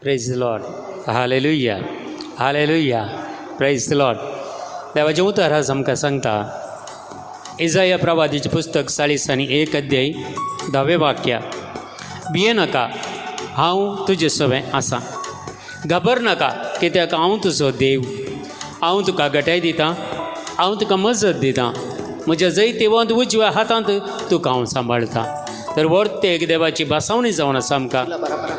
Praise the Lord. Hallelujah hallelujah. Praise the Lord. देवाचे उतर आज आमकां सांगता इजाया प्रवादीचें पुस्तक 40 अध्याय 10 वाक्य. भिये नाका, हांव तुजें सवें आसां. घाबर नाका, कित्याक हांव तुजो देव. हांव तुका घटाय दितां, हांव तुका मजत दितां. म्हज्या जैतेवंत उजव्या हातांत तुका हांव सांबाळटां. तर वर्ते एक देवाची बासावणी जावन आसा आमकां.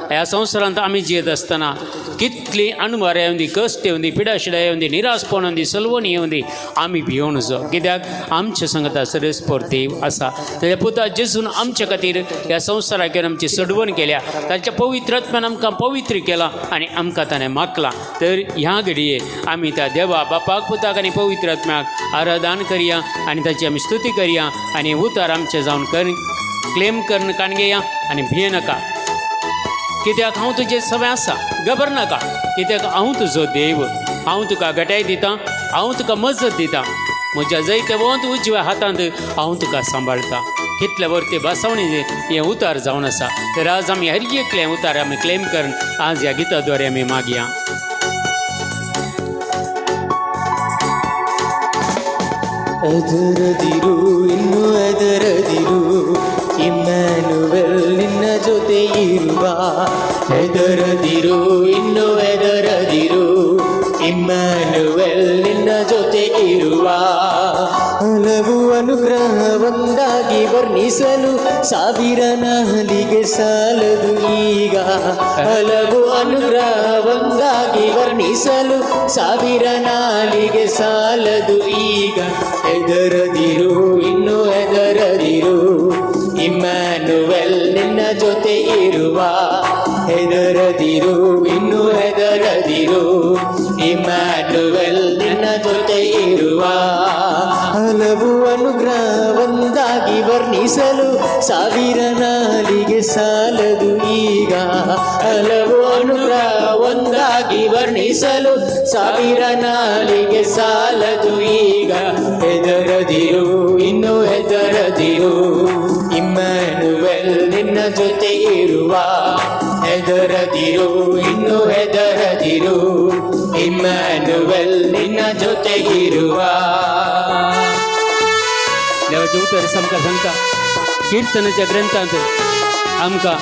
ह्या संवसारांत आमी जियेत आसतना कितली अणवार येवं दी, कश्ट येवं दी, पिडाशिडां येवं दी, निराशपण येवं दी, सलवणी येवं दी, आमी भियों नजो. कित्याक आमचे संगता सरस्पर देव आसा. ताच्या पुता जेजून आमचे खातीर ह्या संवसाराक येवन आमची सडवण केल्या. ताच्या पवित्र आत्म्यान आमकां पवित्र केलां आनी आमकां ताणें मागलां. तर ह्या घडये आमी त्या देवा बापाक, पुताक आनी पवित्र आत्म्याक आराधन करया आनी ताची आमी स्तुती करया आनी उतार आमचें जावन क्लेम करून काणगेया आनी भिये नाका, कित्याक हांव तुजें सवें आसा. घबर नाका, कित्याक हांव तुजो देव. हांव तुका घटाय दितां, हांव तुका मजत दितां. म्हज्या जैतवंत उजव्या हातांत हांव तुका सांबाळटां. कितले वर्ते बासावणी हें उतार जावन आसा. तर आज आमी हर एकलें उतार आमी क्लेम करून आज ह्या गिताद्वारे आमी मागया. ಎದುರದಿರು ಇನ್ನು ಎದರದಿರು, ಇಮ್ಯಾನುವೆಲ್ ನಿನ್ನ ಜೊತೆ ಇರುವ. ಎದರದಿರು ಇನ್ನು ಎದರದಿರು, ಇಮ್ಯಾನುವೆಲ್ ನಿನ್ನ ಜೊತೆ ಇರುವ. ಹಲವು ಅನುಗ್ರಹ ಒಂದಾಗಿ ವರ್ಣಿಸಲು ಸಾವಿರ ನಾಲಿಗೆ ಸಾಲದು ಈಗ. ಹಲವು ಅನುಗ್ರಹ ಒಂದಾಗಿ ವರ್ಣಿಸಲು ಸಾವಿರ ನಾಲಿಗೆ ಸಾಲದು ಈಗ. ಎದರದಿರು ಇನ್ನು ಎದರದಿರು, ಇಮ್ಯಾನುವೆಲ್ ನಿನ್ನ ಜೊತೆ ಇರುವ. ಹೆದರದಿರು ಇನ್ನು ಹೆದರದಿರು, ಇಮ್ಯಾನುವೆಲ್ ನಿನ್ನ ಜೊತೆ ಇರುವ. ಹಲವು ಅನುಗ್ರಹ ಒಂದಾಗಿ ವರ್ಣಿಸಲು ಸಾವಿರ ನಾಲಿಗೆ ಸಾಲದು ಈಗ. ಹಲವು ಅನುಗ್ರಹ ಒಂದಾಗಿ ವರ್ಣಿಸಲು ಸಾವಿರ ನಾಲಿಗೆ ಸಾಲದು ಈಗ. ಹೆದರದಿರು ಇನ್ನು ಹೆದರದಿರು, ಇಮ್ಯಾನುವೆಲ್ ನಿನ್ನ ಜೊತೆ ಇರುವ. ಹೆದರದಿರು ಇನ್ನು ಹೆದರದಿರು, ಇಮ್ಯಾನುವೆಲ್ ನಿನ್ನ ಜೊತೆ ಇರುವ. देवाचें उतर आमकां सांगता किर्तनाच्या ग्रंथांत आमकां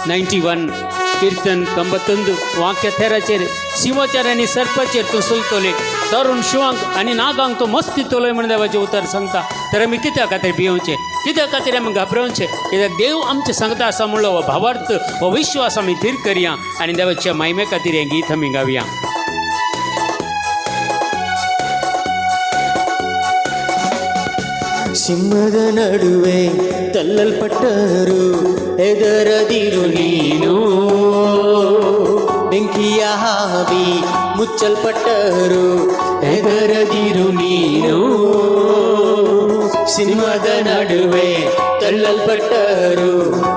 91 कीर्तन 91 वाक्य 13 शिवाचेर आनी सर्पाचेर तूं चलतले, तरुण शिवांक आनी नागांक तो मस्ती तोलय म्हणून देवाचें उतर सांगता. तर आमी कित्या खातीर भियोवचें, कित्या खातीर आमी घाबरवचें, कित्याक देव आमचें सांगता आसा म्हणलो हो भावार्थ, हो विश्वास आमी धीर करया आनी देवाच्या महिमे खातीर हें गीत आमी गावया. ಸಿಂಹದ ನಡುವೆ ತಳ್ಳಲ್ಪಟ್ಟರು, ಹೆದರದಿರು ನೀನು. ಬೆಂಕಿಯ ಹಾವಿ ಮುಚ್ಚಲ್ಪಟ್ಟರು, ಹೆದರದಿರು ನೀನು. ಸಿಂಹದ ನಡುವೆ ತಳ್ಳಲ್ಪಟ್ಟರು,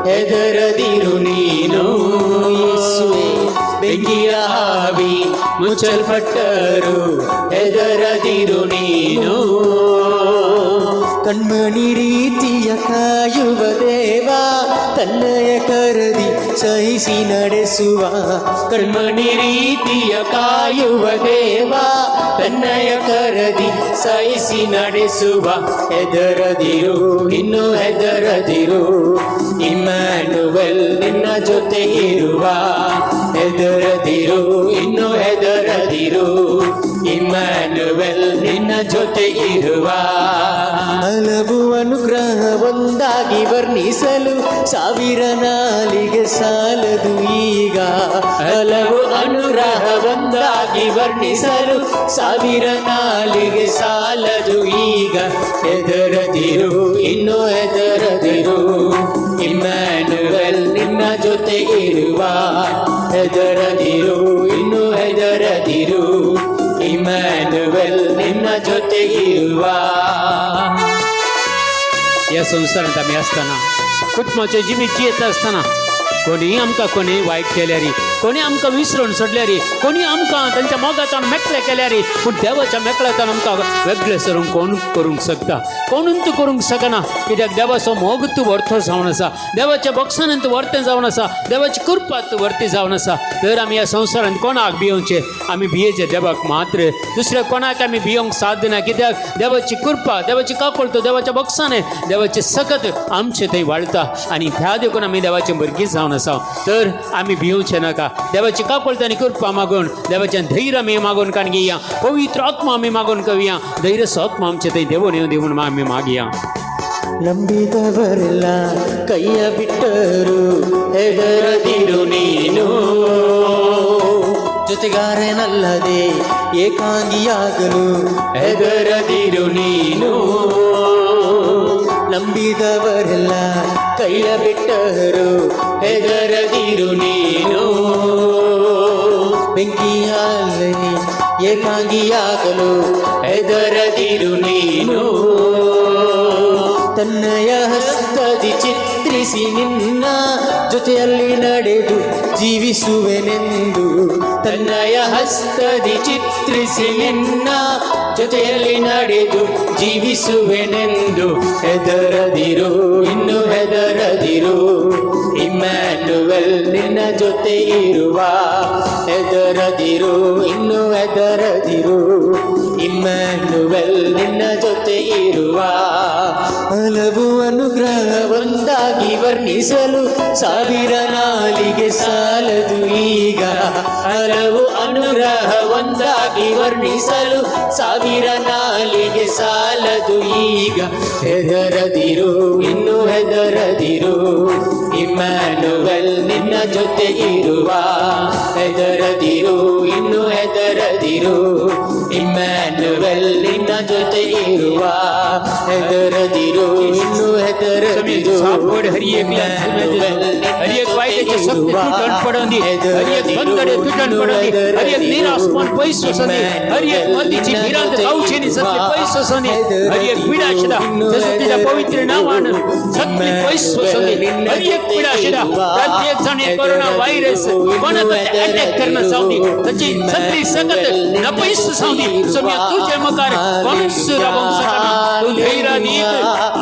ಹೆದರದಿರು ನೀನು. ಯೇಸುವೇ, ಬೆಂಕಿಯ ಹಾವಿ ಮುಚ್ಚಲ್ಪಟ್ಟರು, ಹೆದರದಿರು ನೀನು. ಕಣ್ಮಣಿ ರೀತಿಯ ಕಾಯುವ ದೇವ, ತನ್ನಯ ಕರದಿ ಸಹಿಸಿ ನಡೆಸುವ. ಕಣ್ಮಣಿ ರೀತಿಯ ಕಾಯುವ ದೇವ, ತನ್ನಯ ಕರದಿ ಸಹಿಸಿ ನಡೆಸುವ. ಹೆದರದಿರು ಇನ್ನು ಹೆದರದಿರು, ಇಮ್ಯಾನುವೆಲ್ ನಿನ್ನ ಜೊತೆ ಇರುವ. ಹೆದರದಿರು ಇನ್ನು ಹೆದರದಿರು, ಇಮ್ಯಾನುವೆಲ್ ನಿನ್ನ ಜೊತೆ ಇರುವ. ಹಲವು ಅನುಗ್ರಹ ಒಂದಾಗಿ ವರ್ಣಿಸಲು ಸಾವಿರ ನಾಲಿಗೆ ಸಾಲದು ಈಗ. ಹಲವು ಅನುಗ್ರಹ ಒಂದಾಗಿ ವರ್ಣಿಸಲು ಸಾವಿರ ನಾಲಿಗೆ ಸಾಲದು ಈಗ. ಹೆದರದಿರು ಇನ್ನು ಹೆದರದಿರು, ಇಮ್ಯಾನುವೆಲ್ ನಿನ್ನ ಜೊತೆ ಇರುವ. ಹೆದರದಿರು ಇನ್ನು ಹೆದರದಿರು, ಇಮ್ಯಾನುವೆಲ್ ನಿನ್ನ ಜೊತೆ ಇರುವ. ह्या संवसारांत आमी आसतना कुटुंबाचें जिवीत जियेत आसतना कोणी आमकां कोणी वायट केल्या रे, कोणी आमकां विसरून सोडल्या रे, कोणी आमकां तांच्या मोगाच्यान मेकळे केल्या रे, पूण देवाच्या मेकळ्याच्यान आमकां वेगळे सरून कोण करूंक शकता? कोणूच करूंक शकना. कित्याक देवाचो मोग तूं वर्तो जावन आसा, देवाच्या बक्षान तूं वर्तें जावन आसा, देवाची कृपा तूं वर्ती जावन आसा. तर आमी ह्या संवसारांत कोणाक भियोवचे? आमी भियेचे देवाक मात्र, दुसऱ्या कोणाक आमी भियोंक साध्य ना. कित्याक देवाची कृपा, देवाची काकूळ तो देवाच्या बक्षाने, देवाचे सकत आमचे थंय वाळटा आनी त्या देखून आमी देवाचे भुरगीं जावन आसा. तर आमी भिवचे नाका. देवाची काकूळ आनी कृपा मागून, देवाचें धैर्य आमी मागून काण घेया, पवित्र आत्मा आमी मागून कवया, धैर्य आत्मा आमचे थंय देवून येवन दिवून आमी मागया. ನಂಬಿದವರೆಲ್ಲ ಕೈಯ ಬಿಟ್ಟರು ಹೆದರದಿರು ನೀನು, ಜೊತೆಗಾರನಲ್ಲದೆ ಏಕಾಂಗಿಯಾಗಲು ಹೆದರದಿರು ನೀನು. ನಂಬಿದವರೆಲ್ಲ ಕೈಯ ಬಿಟ್ಟರು ಹೆದರದಿರು ನೀನು, ಬೆಂಕಿಯಲ್ಲಿ ಏಕಾಂಗಿಯಾಗಲು ಹೆದರದಿರು ನೀನು. ತನ್ನಯ ಹಸ್ತದಿ ಚಿತ್ರಿಸಿ ನಿನ್ನ ಜೊತೆಯಲ್ಲಿ ನಡೆದು ಜೀವಿಸುವೆನೆಂದು, ತನ್ನಯ ಹಸ್ತದಿ ಚಿತ್ರಿಸಿ ನಿನ್ನ ಜೊತೆಯಲ್ಲಿ ನಡೆದು ಜೀವಿಸುವೆನೆಂದು. ಹೆದರದಿರು, ಇನ್ನು ಹೆದರದಿರು, ಇಮ್ಯಾನ್ಯುವೆಲ್ ನಿನ್ನ ಜೊತೆ ಇರುವ. ಹೆದರದಿರು, ಇನ್ನು ಹೆದರದಿರು, ಇಮ್ಯಾನ್ಯುವೆಲ್ ನಿನ್ನ ಜೊತೆ ಇರುವ. ಹಲವು ಅನುಗ್ರಹ ಒಂದಾಗಿ ವರ್ಣಿಸಲು ಸಾವಿರ ನಾಲಿಗೆ ಸಾಲದು ಈಗ. ಹಲವು ಅನುಗ್ರಹ ಒಂದಾಗಿ ವರ್ಣಿಸಲು ಸಾವಿರ ನಾಲಿಗೆ ಸಾಲದು ಈಗ. ಹೆದರದಿರು, ಇನ್ನು ಹೆದರದಿರು, ಇಮ್ಯಾನ್ಯುವೆಲ್ ನಿನ್ನ ಜೊತೆ ಇರುವ. ಹೆದರದಿರು, ಇನ್ನು ಹೆದರದಿರು, ಇಮ್ಯಾನ್ಯುವೆಲ್ ನಿನ್ನ ಜೊತೆ ಇರುವ. ಹೆದರದಿರು, ಇನ್ನು ಹೆದರದಿರು, हरी एक वाईटाचे सत्य तुटण पडोंदी, हरी एक बंदडे तुटण पडोंदी, हरी एक निरासमान पयस वसोंदी, हरी एक मदीची भिरांत गावचेनी सत्य पयस वसोंदी, हरी एक पिडा आशिता जसो तिच्या पवित्र नांवान सत्य पयस वसोंदी. हरी एक पिडा आशिता, प्रत्येक जण एक कोरोना व्हायरस कोणाक अटॅक करना जावंदी, ताची सगळी सकत नपयस जावंदी. सोम्या तुजे मुखार कोणूच रावंक शकना. तूं धैर्य दीत,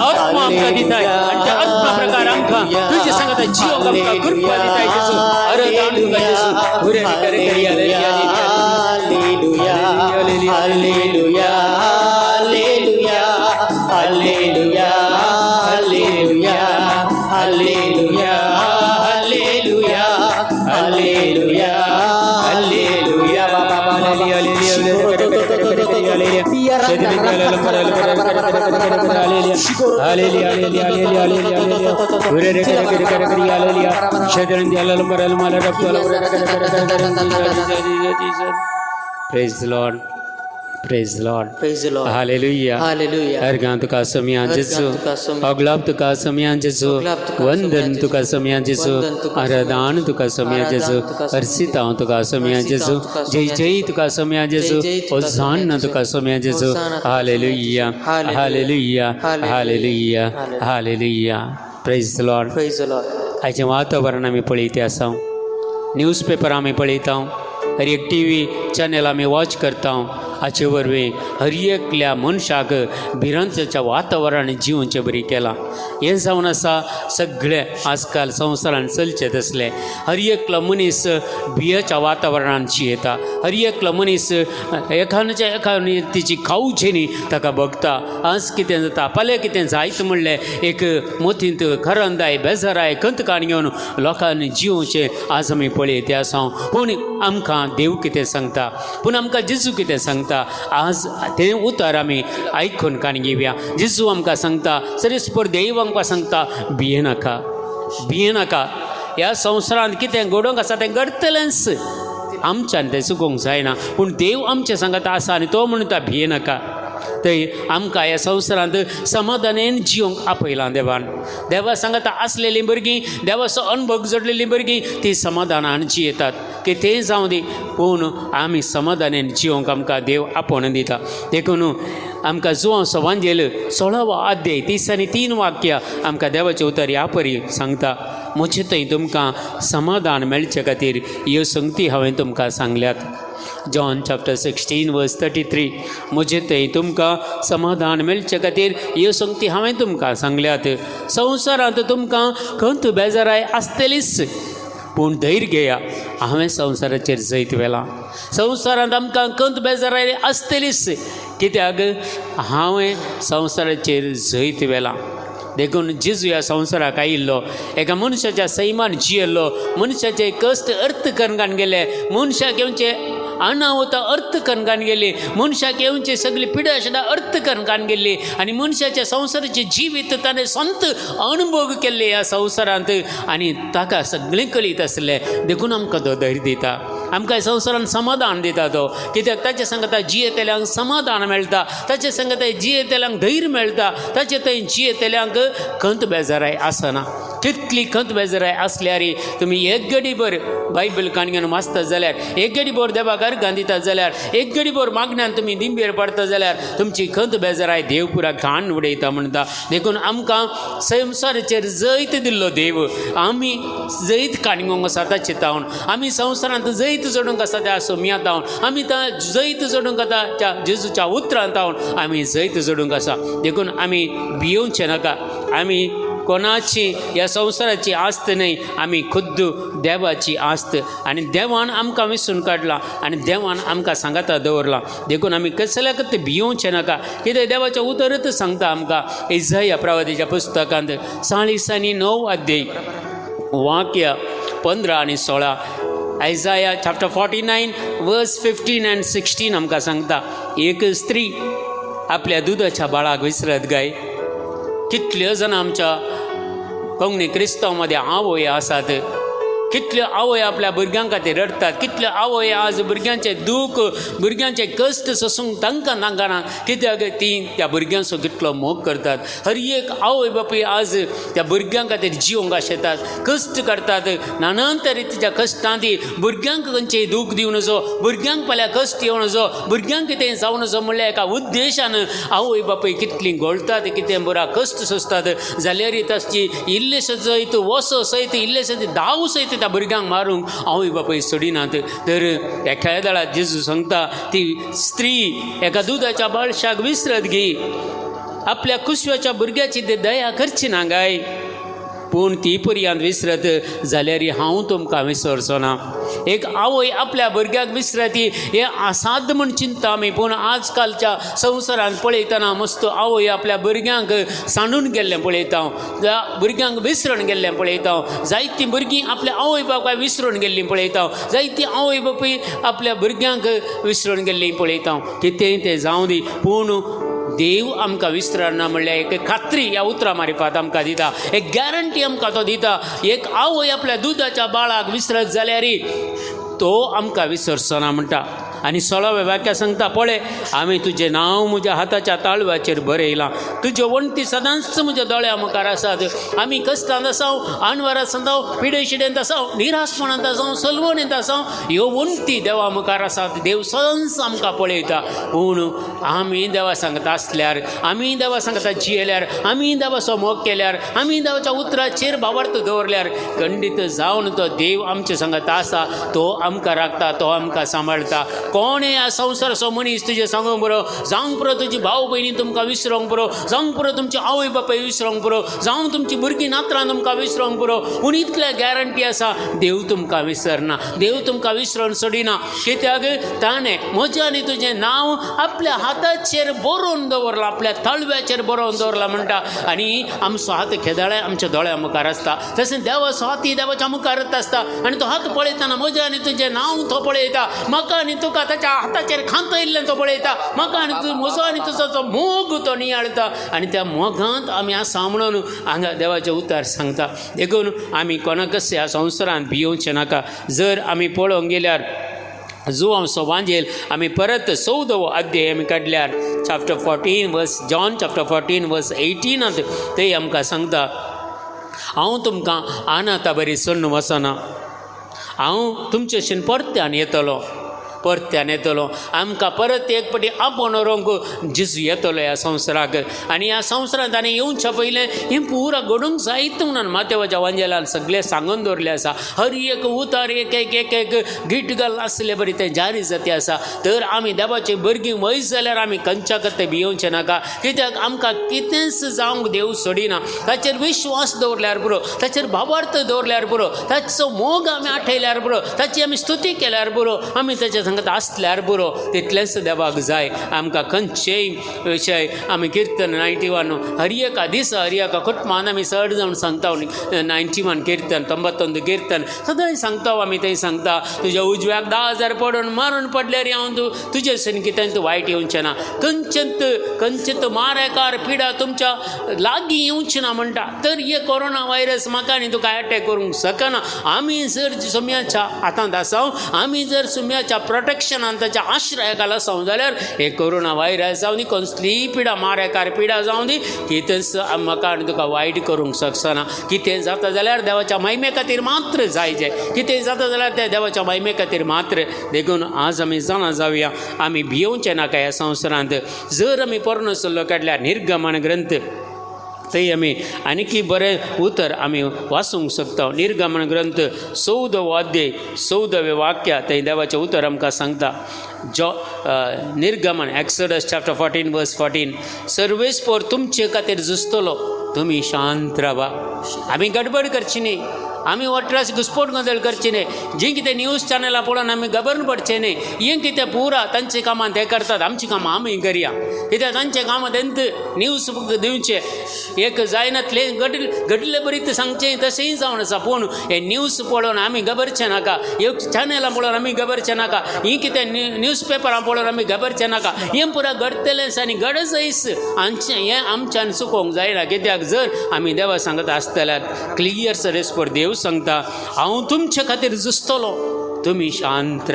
आत्मा आमकां दिताय आनी त्या आत्मा प्रकार आमकां तुजे सांगता जीव आमकां कृपा दिताय. जेजू आराधना तुका जेजू पुरे करे करी. Hallelujah, hallelujah, hallelujah, hallelujah, hallelujah, hallelujah, hallelujah, hallelujah, hallelujah. Praise the Lord. Praise the Lord. Praise the Lord. Hallelujah. Hallelujah. Ergan tuka samyan Jesu. Oglab tuka samyan Jesu. Vandan tuka samyan Jesu. Aradan tuka samyan Jesu. Arsita tuka samyan Jesu. Jai jai tuka samyan Jesu. Hosanna tuka samyan Jesu. Hallelujah. Hallelujah. Hallelujah. Hallelujah. Praise the Lord. Praise the Lord. आयचें वातावरण आमी पळयते आसा. Newspaper आमी पळयता, हर एक TV channel आमी watch करता. हाचे वरवीं हर एकल्या मनशाक भिरांतेच्या वातावरण जिवचें बरी केलां. हें जावन आसा सगळे आजकाल संवसारान चलचे तसले. हर एकलो मनीस भियेच्या वातावरणान जियेता. हर एकलो मनीस एकाच्या एकानी तिची खावची न्ही ताका बगता. आज कितें जाता, फाल्यां कितें जायत म्हणलें एक मोतींत खरंदाय बेजाराय खंतकाण घेवन लोकांनी जिवचें आज आमी पळयते आसा. पूण आमकां देव कितें सांगता, पूण आमकां जेजू कितें सांगता, आज तें उतर आमी आयकून काण घेवया. जेजू आमकां सांगता, सरीसपर देव आमकां सांगता, भियेनाका, भियेनाका. ह्या संवसारांत कितें घडोवंक आसा तें घडतलेंच. आमच्यान तें चुकोवंक जायना, पूण देव आमचें सांगता आसा आनी तो म्हणटा भियेनाका. थंय आमकां ह्या संवसारांत समाधानान जिवंक आपयलां देवान. देवा सांगता आसलेलीं भुरगीं, देवाचो अनुभव जोडलेलीं भुरगीं ती समाधानान जियेतात. की तें जावं दी, पूण आमी समाधानान जिवंक आमकां देव आपोवन दिता. देखून आमकां जुवांचो वांजेल 16 अध्याय 30 आनी 3 वाक्यां आमकां देवाचे उतर ह्या परी सांगता. म्हजे थंय तुमकां समाधान मेळचे खातीर ह्यो संगती हांवें तुमकां सांगल्यात. जॉन चॅप्टर 16 वर्स 33. म्हजे थंय तुमकां समाधान मेळचे खातीर ह्यो संगती हांवें तुमकां सांगल्यात. संवसारांत तुमकां खंत बेजाराय आसतलीच, पूण धैर्य घेया, हांवें संवसाराचेर जैत वेलां. संवसारांत आमकां खंत बेजाराय आसतलीच, कित्याक हांवें संवसाराचेर जैत वेलां. देखून जेजू ह्या संवसाराक आयिल्लो, एका मनशाच्या सैमान जियेल्लो, मनशाचे कश्ट अर्थ करगान गेले, मनशाक येवचे अनाहुता अर्थ करगान गेली, मनशाक येवचे सगळी पिडा शिडा अर्थ करगान गेली आनी मनशाच्या संवसाराचे जिवीत ताणें संत अणभव केल्ले ह्या संवसारांत आनी ताका सगळें कळीत आसलें. देखून आमकां तो धैर्य दिता, आमकां संवसारान समाधान दिता तो, कित्याक ताचे सांगता जियेतल्यांक समाधान मेळटा, ताचे सांगता जियेतल्यांक धैर्य मेळटा, ताचे थंय जियेतल्यांक खंत बेजाराय आसना. कितली खंत बेजाराय आसल्यार तुमी एक घडीभर बायबल काणयेन वाचतात जाल्यार, एक घडीभर देवाक अर्घां दितात जाल्यार, एक घडीभर मागण्यान तुमी दिंबेर पडता जाल्यार तुमची खंत बेजाराय देव पुरा घाण उडयता म्हणटा. देखून आमकां संवसाराचेर जैत दिल्लो देव, आमी जैत काणयोंक आसा ताचे तावन, आमी संवसारांत जैत जोडूंक आसा त्या सोम्या तावन, आमी जैत जोडूंक आसा त्या जेजूच्या उतरांत तावन आमी जैत जोडूंक आसा. देखून आमी भियोवचें नाका. आमी कोणाची ह्या संवसाराची आस्त न्हय, आमी खुद्द देवाची आस्त, आनी देवान आमकां विसरून काडला आनी देवान आमकां सांगाता दवरला. देखून आमी कसल्याक ते भियोवचें नाका, कित्याक देवाचें उतरच सांगता आमकां इसाया प्रवादीच्या पुस्तकांत 40 अध्याय वाक्य 15 आनी 16. आयजाया चॅप्टर 49 वर्स 15 and 16 आमकां सांगता, एक स्त्री आपल्या दुदाच्या बाळाक विसरत गाय. कितल्यो जाणां आमच्या कोंकणी क्रिस्तांवांमध्ये आवय आसात, कितल्यो आवय आपल्या भुरग्यां खातीर रडटात, कितल्यो आवय आज भुरग्यांचें दूख, भुरग्यांचे कश्ट सोसूंक तांकां नांगाना, कित्याक ती त्या भुरग्यांचो कितलो मोग करतात. हर एक आवय बापूय आज त्या भुरग्यां खातीर जिवंक आशेतात, कश्ट करतात, नानान तरेच्या कश्टां ती भुरग्यांक खंयचेय दूख दिवं नजो, भुरग्यांक फाल्यां कश्ट येवं नजो, भुरग्यांक कितें जावं नजो म्हणल्यार एका उद्देशान आवय बापूय कितलीं घोळटात, कितें बरा कश्ट सोंसतात. जाल्यार ताची इल्लेशो सयत वसो सयत इल्लेशो धांव सयत त्या भुरग्यांक मारूंक आवय बापूय सोडिनात. तर ह्या खेळदळात जेजू सांगता ती स्त्री एका दुदाच्या बाळशाक विसरत घे, आपल्या कुशवाच्या भुरग्याची दया करची ना गाय, पूण ती पर्यंत विसरत जाल्यार हांव तुमकां विसरचो ना. एक आवय आपल्या भुरग्याक विसरती हें असाध्य म्हण चिंता आमी, पूण आज कालच्या संवसारांत पळयतना मस्त आवय आपल्या भुरग्यांक सांडून गेल्लें पळयता, भुरग्यांक विसरून गेल्लें पळयता. जायतीं भुरगीं आपल्या आवय बापाय विसरून गेल्लीं पळयता, जायतीं आवय बापूय आपल्या भुरग्यांक विसरून गेल्लीं पळयता. कितेंय तें जावं दी, पूण देव आमकां विसरना म्हणल्यार एक खात्री ह्या उतरां मारिफात आमकां दिता, एक गॅरंटी आमकां तो दिता. एक आवय आपल्या दुदाच्या बाळाक विसरत जाल्यार तो आमकां विसरचो ना म्हणटा. आनी 16व्या वाक्या सांगता, पळय हांवें तुजें नांव म्हज्या हाताच्या ताळव्याचेर बरयलां, तुज्यो वण्टी सदांच म्हज्या दोळ्या मुखार आसात. आमी कश्टांत आसांव, आनवरांत आसांव, पिडे शिडेंत आसांव, निराशपणांत आसांव, सलवणेंत आसांव, ह्यो वण्टी देवा मुखार आसात. देव सदांच आमकां पळयता. पूण आमी देवा सांगता आसल्यार, आमी देवा सांगता जियेल्यार, आमी देवाचो मोग केल्यार, आमी देवाच्या उतराचेर भावार्थ दवरल्यार खंडीत जावन तो देव आमचे सांगता आसा, तो आमकां राखता, तो आमकां सांबाळटा. कोण ह्या संवसाराचो मनीस तुजें सांगूंक बरो, जावं पुरो तुजी भाव भयणी तुमकां विसरोंक पुरो, जावं पुरो तुमचे आवय बापूय विसरोंक पुरो, जावं तुमची भुरगीं नात्रां तुमकां विसरोंक पुरो, पूण इतलें गॅरंटी आसा देव तुमकां विसरना, देव तुमकां विसरोन सोडिना. कित्याक ताणें म्हजें आनी तुजें नांव आपल्या हाताचेर बरोवन दवरलां, आपल्या ताळव्याचेर बरोवन दवरलां म्हणटा. आनी आमचो हात खेदाळे आमच्या दोळ्या मुखार आसता, तशें देवाचो हाती देवाच्या मुखारच आसता. आनी तो हात पळयतना म्हजें आनी तुजें नांव तो पळयता, म्हाका आनी तुका ताच्या हाताचेर खांत येयल्लें तो पळयता, म्हाका आनी म्हजो आनी तुजो मोग तो नियाळटा. आनी त्या मोगांत आमी आसा म्हणून हांगा देवाचे उतार सांगता. देखून आमी कोणाकच ह्या संवसारांत भियोवचें नाका. जर आमी पळोवंक गेल्यार जो आमचो वांजेल आमी परत 14वो अध्याय आमी काडल्यार चॅप्टर 14 वर्स जॉन चॅप्टर 14 वर्स 18 ते आमकां सांगता, हांव तुमकां अनाथा बरी सोडून वचना, हांव तुमचे भशेन परत्यान येतलो. परत्यान येतलो आमकां परत एक पटी आपोवन व्हरूंक जेजू येतलो ह्या संवसाराक आनी ह्या संवसारांत आनी येवच्या पयलें हें पुरा घडोवंक जायत म्हणून मातेवाच्या वांजेलान सगळें सांगून दवरलें आसा हर एक उतार एक गीत घाल आसले बरी तें जारी जाती आसा तर आमी देवाची भुरगीं वयस जाल्यार आमी खंयच्या कते भियोवचें नाका कित्याक आमकां कितेंच जावंक देव सोडिना ताचेर विश्वास दवरल्यार पुरो ताचेर भावार्थ दवरल्यार पुरो ताचो मोग आमी आठयल्यार पुरो ताची आमी स्तुती केल्यार पुरो आमी ताच्या सांगत आसल्यार पुरो तितलेंच देवाक जाय आमकां खंयचेय विशय आमी कीर्तन 91 हरियेका दिसा हरियेका कुटुंबान आमी चड जावन सांगता 91 कीर्तन 91 कीर्तन सदांय सांगता आमी थंय सांगता तुज्या उजव्याक 10,000 पडून मारून पडल्यार हांव तुजे सन कितें वायट येवचें ना खंयचेंत मारेकार पिडा तुमच्या लागीं येवचें ना म्हणटा तर हे कोरोना व्हायरस म्हाका आनी तुका अटॅक करूंक शकना आमी जर सुम्याच्या हातांत आसाव आमी जर सुम्याच्या प्रोटेक्शनान ताच्या आश्रयाखाला आसाव जाल्यार हे कोरोना व्हायरस जावं दी कसलीय पिडा मारेकार पिडा जावं दी कितेंच म्हाका आनी तुका वायट करूंक शकना कितें जाता जाल्यार देवाच्या महिमे खातीर मात्र जायचें कितें जाता जाल्यार त्या देवाच्या महिमे खातीर मात्र देखून आज आमी जाणा जावया आमी भियोवचें नाका ह्या संवसारांत जर आमी पोरनो सल्लो काडल्यार निर्गमन ग्रंथ थंय आमी आनीकी बरें उतर आमी वाचूंक शकता निर्गमन ग्रंथ 14 अध्याय 14 वाक्य थंय देवाचें उतर आमकां सांगता निर्गमन एक्सोडस चॅप्टर 14 वर्स 14 सर्वेस्पोर तुमचे खातीर झुजतलो तुमी शांत रावा आमी गडबड करची न्ही आमी वट्रास घुसपोट गोंदळ करची न्ही जी कितें न्यूज चॅनलां पळोवन आमी गबरून पडचें न्ही हें कितें पुरा तांची कामां ते करतात आमची कामां आमी करया कित्याक तांचें कामां तेंत न्यूज दिवचें एक जायनातले घडले बरी ते सांगचें तशेंय जावन आसा पूण हे न्यूज पळोवन आमी गबरचें नाका ह्यो चॅनलां पळोवन आमी गबरचें नाका ही कितें न्यूज पेपरां पळोवन आमी गबरचें नाका हें पुरा घडतलेंच आनी गरजयच हें आमच्यान चुकोवंक जायना कित्याक जर आमी देवा सांगत आसतल्यार क्लियर सर्वेस्पोर देव सांगता हांव तुमचे खातीर झुजतलो तुमी शांत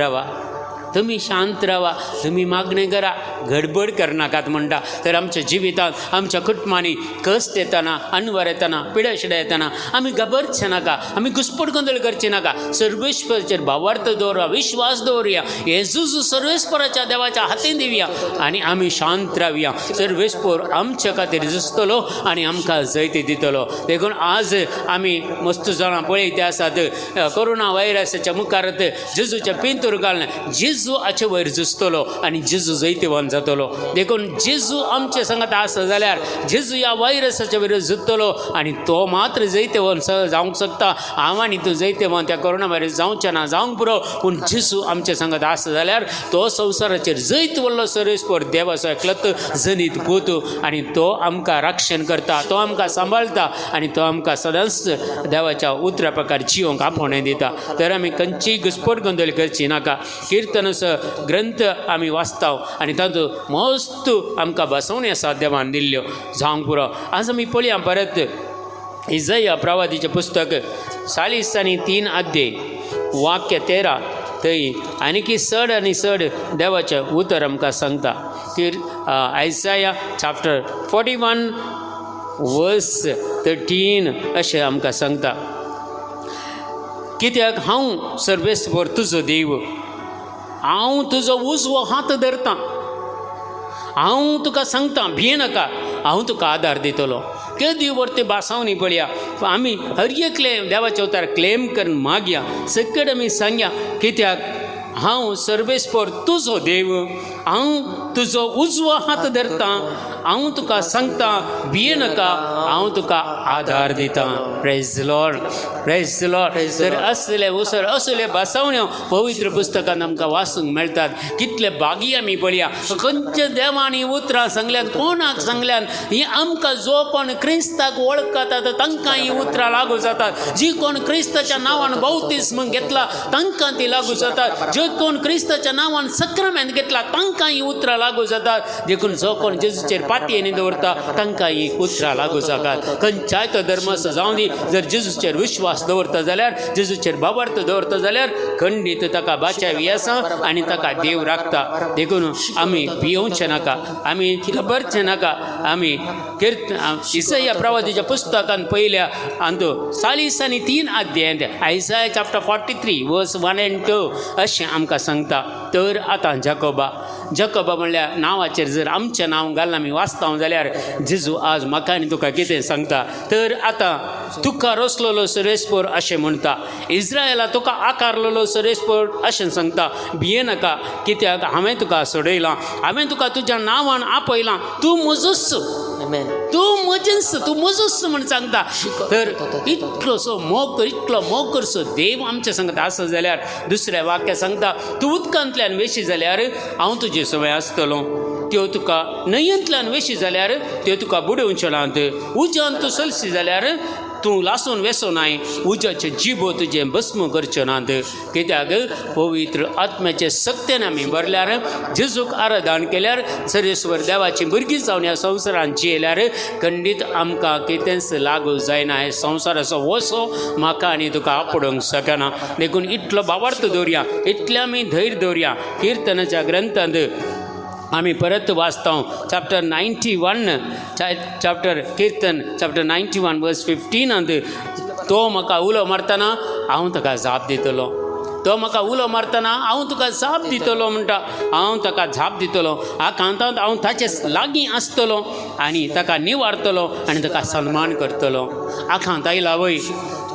रावा तुमी मागणें करा गडबड करनाकात म्हणटा तर आमच्या जिवितांत आमच्या कुटुंबांनी कश्ट येताना अनवर येताना पिडा शिडा येताना आमी गबरचें नाका आमी घुसपट गोंदळ करची नाका सर्वेस्पराचेर भावार्थ दवरया विश्वास दवरया येजू सर्वेस्पराच्या देवाच्या हातीन दिवया आनी आमी शांत रावया सर्वेस्पोर आमच्या खातीर झुजतलो आनी आमकां जैत दितलो देखून आज आमी मस्त जाणां पळयते आसात कोरोना व्हायरसाच्या मुखारांत जेजूच्या पिंतूर घालना जेजू हाचे वयर झुजतलो आनी जेजू जैतवान जातलो देखून जेजू आमचे सांगत आसा जाल्यार जेजू ह्या व्हायरसाच्या वयर झुजतलो आनी तो मात्र जैतवान जावंक शकता हांव आनी तूं जैतवान त्या कोरोना व्हायरस जावचें ना जावंक पुरो पूण जेजू आमचे सांगत आसा जाल्यार तो संवसाराचेर जैत व्हडलो सर्वेस्पोर देव असो एकलोत जनीत पोतू आनी तो आमकां रक्षण करता तो आमकां सांबाळटा आनी तो आमकां सदांच देवाच्या उतरा प्रकार जिवंक आपणे दिता तर आमी खंयचीय घुसपट गोंदळ करची नाका कीर्तन ग्रंथ आमी वाचताव आनी तातूंत मस्त आमकां बसवणी आसा देवान दिल्ल्यो जावंक पुरो आज आमी पळया परत इसाया प्रवादीचें पुस्तक 40 अध्याय वाक्य 13 थंय आनीकी चड आनी चड देवाचें उतर आमकां सांगता की आयसाया चॅप्टर 41 वर्स 13 अशें आमकां सांगता कित्याक हांव सर्वेस्पोर तुजो देव हांव तुजो उजवो हात धरतां हांव तुका सांगतां भियेनाका हांव तुका आदार दितलो केदी वर्ते बासावनी पळया आमी हर एकले देवाचे उतार क्लेम करून मागया सकट आमी सांगया कित्याक हांव सर्वेस्पोर तुजो देव हांव तुजो उजवो हात धरतां हांव तुका सांगतां भियेनाका हांव तुका आदार दितां प्रेज द लॉर्ड तर असले बासावण्यो पवित्र पुस्तकांत आमकां वाचूंक मेळटात कितले बागी आमी पळया खंयचे देवानी उतरां सांगल्यात कोणाक सांगल्यात ही आमकां जो कोण क्रिस्ताक वळखता तांकां ही उतरां लागू जातात जी कोण क्रिस्ताच्या नांवान बौतिस्म घेतला तांकां ती लागू जातात जो कोण क्रिस्ताच्या नांवान सक्रामेंत घेतला तांकां ही उतरां लागू जातात देखून जो कोण जेजूचेर पातयेनी दवरता तांकां ही उतरां लागू जातात खंयच्याय तो धर्म जावं दी जर जेजूचेर विश्वास दवरता जाल्यार जेजूचेर भावार्थ दवरता जाल्यार खंडीत ताका बाचावी आसा आनी ताका देव राखता देखून आमी भियोवचें नाका आमी घबरचें नाका आमी इसाया प्रवादीच्या पुस्तकांत पयल्या आनी 40 अध्यायांत आयसाया चॅप्टर 43 वर्स 1 and 2 अशें आमकां सांगता. तर आतां जकोबा म्हणल्यार नांवाचेर जर आमचें नांव घालून आमी वाचता जाल्यार जेजू आज म्हाका आनी तुका कितें सांगता. तर आतां तुका रचलेलो रेस्पोर अशें म्हणटा. इस्रायला तुका आकारलेलो रेस्पोर अशें सांगता. भिये नाका, कित्याक हांवें तुका सोडयलां, हांवें तुका तुज्या नांवान आपयलां. तूं म्हजोच, तूं म्हजोच म्हण सांगता. तर इतलोसो मोग करसो देव आमच्या सांगता आसा जाल्यार दुसऱ्या वाक्या सांगता, तूं उदकांतल्यान वेशी जाल्यार हांव तुजे सवय आसतलो. त्यो तुका न्हंयेंतल्यान वेशी जाल्यार त्यो तुका बुडोवच्यो नात. उज्यांत तूं चलशी जाल्यार तूं लासून वेसो नाय. उज्याचे जिबो तुजें भस्म करच्यो नात. कित्याक पवित्र आत्म्याचे सक्तेन आमी भरल्यार, जेजूक आराधन केल्यार, सर्वेश्वर देवाची भुरगीं जावन ह्या संवसारांत जियेल्यार खंडीत आमकां कितेंच लागू जायना. हे संवसाराचो वसो म्हाका आनी तुका आपडूंक शकना. देखून इतलो भावार्थ दवरया, इतले आमी धैर्य दवरया. किर्तनाच्या ग्रंथांत आमी परत वाचता चॅप्टर 91 कीर्तन चॅप्टर 91 वर्स 15. तो म्हाका उलो मारतना हांव ताका जाप दितलो. तो म्हाका उलो मारतना हांव तुका जाप दितलो म्हणटा. हांव ताका जाप दितलो. आकांतांत हांव ताचे लागीं आसतलो आनी ताका निवारतलो आनी ताका सन्मान करतलो. आकांत आयला वय,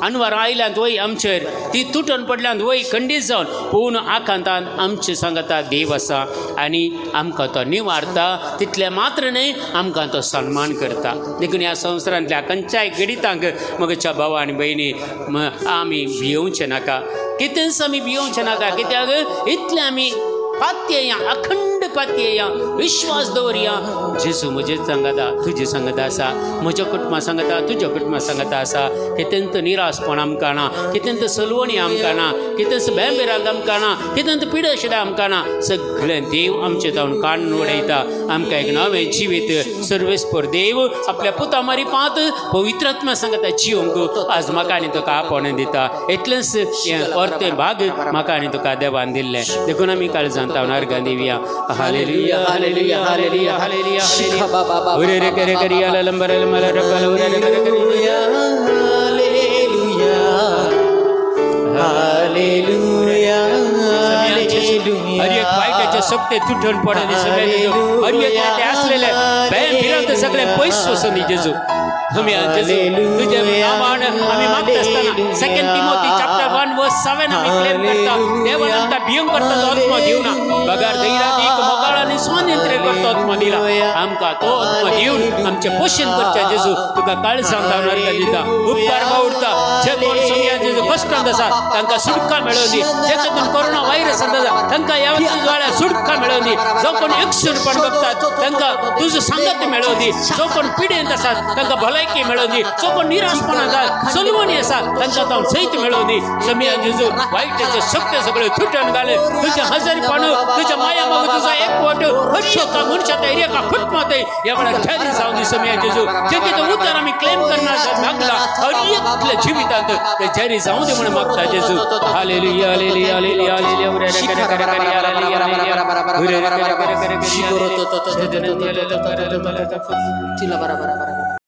अनवर आयल्यांत वय आमचेर, ती तुटून पडल्यांत वय खंडीत जावन, पूण आकांतान आमचे सांगता देव आसा आनी आमकां तो निवारता. तितले मात्र न्हय, आमकां तो सन्मान करता. देखून ह्या संवसारांतल्या खंयच्याय गिडितांक म्हज्या भावा आनी भयणी आमी भियोवचें नाका. कितेंच आमी भियोवचें नाका. कित्याक इतले आमी पातयेया, अखंड पातयेया, विश्वास दवरया. जेजू म्हजे सांगता, तुजी सांगता आसा, म्हज्या कुटुंबा सांगता, तुज्या कुटुंबा सांगता आसा. कितेंत निराशपण आमकां ना, कितेंत सलवणी आमकां ना, कितेंच बेंबेरांत आमकां ना, कितेंत पिडेशिडें आमकां ना. सगळें देव आमचे जावन काडून उडयता. आमकां एक नवें जिवीत सर्वेस्पर देव आपल्या पुता मारिपांत पवित्र आत्मा सांगता जियोंक आज म्हाका आनी तुका आपण दिता. इतलेंच हें अर्तें भाग म्हाका आनी तुका देवान दिल्लें. देखून आमी काळजांत अर्घां दिवया. Hallelujah hallelujah hallelujah hallelujah hallelujah. उरे रे करे करिया लंबर मल रकल उरे रे करे करिया हालेलुया हालेलुया. हर एक वाईटाचे सप्ते तुटून पडले सगळे. हर एक ते असलेले बॅन फिरवते सगळे पयस वचून जेजू आमी जेजू तुजे नांवान आमी मागता आसतना 2 तिमोथी चॅप्टर 1 वर्स 7 आमी क्लेम करता. देवान आमकां भियोंक करता तो आत्मा दिवना. बगार धैर्यात एक मोगाळ आनी स्वातंत्र्य करता आत्मा दिला. आमकां तो आत्मा दिवन आमचें पोषण करचें जेजू तुका काळजांत हांव अर्घ दिता. उपकार मागता. जे कोण सोम्या जेजू कश्टांत आसा तांकां सुटका मेळोवन दी. जे कोण कोरोना व्हायरस आसा तांकां ह्या वेळार सुटका मेळोवन दी. जो कोण एकसुरपण बघतात तांकां तुजो सांगत मेळोवन दी. जो कोण पिडेंत आसात तांकां भलायकी मेळोवन दी. जो कोण निराशपण आसा, सलवणी आसा तांकां तो सैत मेळोवन दी. सम्या जेजू वाईटाचे शक्ती सगळे तुटून घाल. तुझ्या हजारीपण, तुझ्या माया माग तुझा एकवट हर्षका मनशात एरिया खुटमात या वेळार जाहीर जावन दी. सम्या जेजू जे कितें उतर आमी क्लेम करणार मागला हर एकल्या जिवितांत ते जाहीर जावं दे म्हणून मागता जेजू. Hallelujah hallelujah hallelujah hallelujah. उरे रे करे करे करे हालेलुया हालेलुया. उरे रे करे करे करे करे.